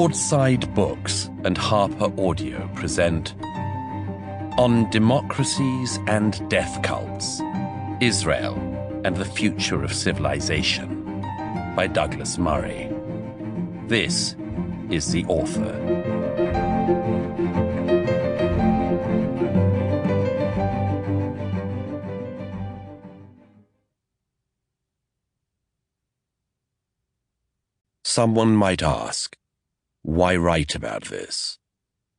Broadside Books and HarperAudio present On Democracies and Death Cults, Israel and the Future of Civilization by Douglas Murray. This is the author. Someone might ask, why write about this?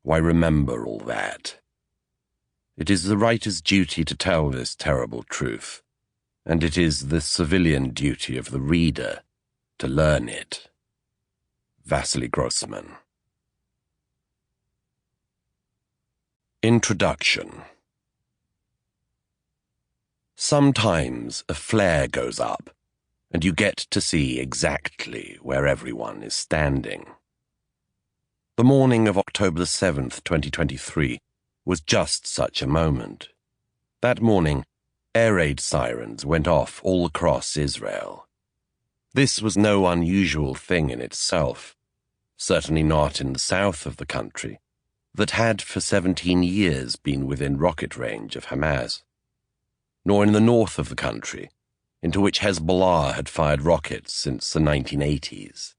Why remember all that? It is the writer's duty to tell this terrible truth, and it is the civilian duty of the reader to learn it. Vasily Grossman. Introduction. Sometimes a flare goes up, and you get to see exactly where everyone is standing. The morning of October 7th, 2023, was just such a moment. That morning, air raid sirens went off all across Israel. This was no unusual thing in itself, certainly not in the south of the country, that had for 17 years been within rocket range of Hamas, nor in the north of the country, into which Hezbollah had fired rockets since the 1980s.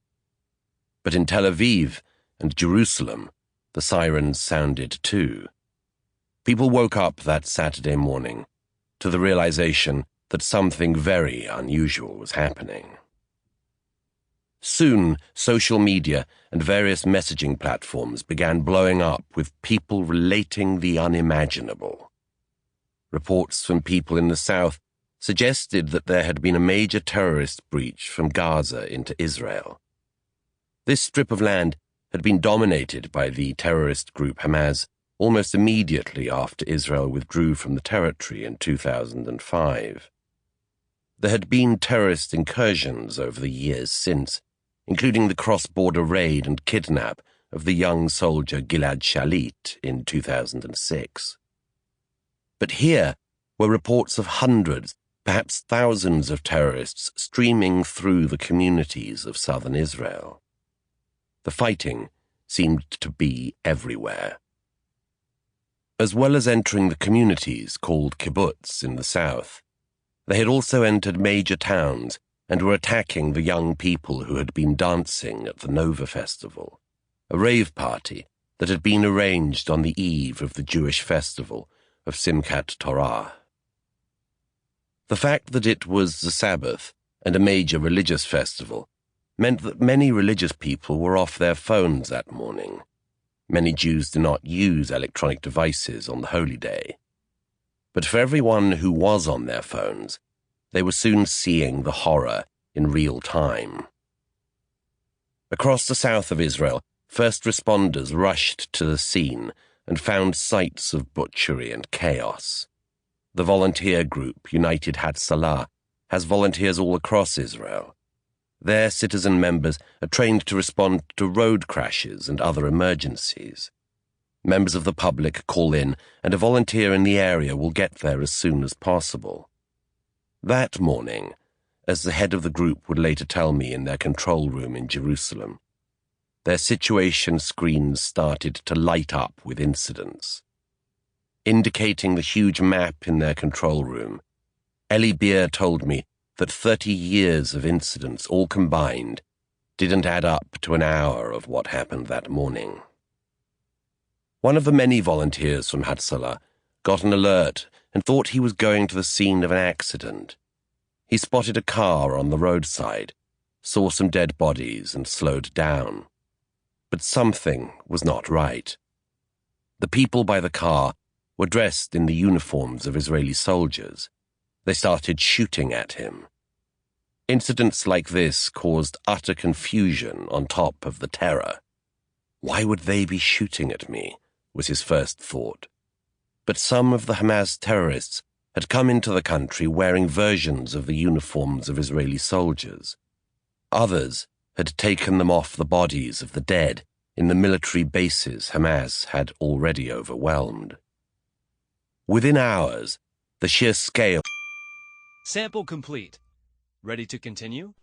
But in Tel Aviv and Jerusalem, the sirens sounded too. People woke up that Saturday morning to the realization that something very unusual was happening. Soon, social media and various messaging platforms began blowing up with people relating the unimaginable. Reports from people in the south suggested that there had been a major terrorist breach from Gaza into Israel. This strip of land had been dominated by the terrorist group Hamas almost immediately after Israel withdrew from the territory in 2005. There had been terrorist incursions over the years since, including the cross-border raid and kidnap of the young soldier Gilad Shalit in 2006. But here were reports of hundreds, perhaps thousands of terrorists streaming through the communities of southern Israel. The fighting seemed to be everywhere. As well as entering the communities called kibbutz in the south, they had also entered major towns and were attacking the young people who had been dancing at the Nova Festival, a rave party that had been arranged on the eve of the Jewish festival of Simchat Torah. The fact that it was the Sabbath and a major religious festival meant that many religious people were off their phones that morning. Many Jews do not use electronic devices on the holy day. But for everyone who was on their phones, they were soon seeing the horror in real time. Across the south of Israel, first responders rushed to the scene and found sights of butchery and chaos. The volunteer group United Hatzalah has volunteers all across Israel. Their citizen members are trained to respond to road crashes and other emergencies. Members of the public call in, and a volunteer in the area will get there as soon as possible. That morning, as the head of the group would later tell me in their control room in Jerusalem, their situation screens started to light up with incidents. Indicating the huge map in their control room, Eli Beer told me that 30 years of incidents, all combined, didn't add up to an hour of what happened that morning. One of the many volunteers from Hatzalah got an alert and thought he was going to the scene of an accident. He spotted a car on the roadside, saw some dead bodies and slowed down. But something was not right. The people by the car were dressed in the uniforms of Israeli soldiers. They started shooting at him. Incidents like this caused utter confusion on top of the terror. Why would they be shooting at me, was his first thought. But some of the Hamas terrorists had come into the country wearing versions of the uniforms of Israeli soldiers. Others had taken them off the bodies of the dead in the military bases Hamas had already overwhelmed. Within hours, the sheer scale... Sample complete. Ready to continue?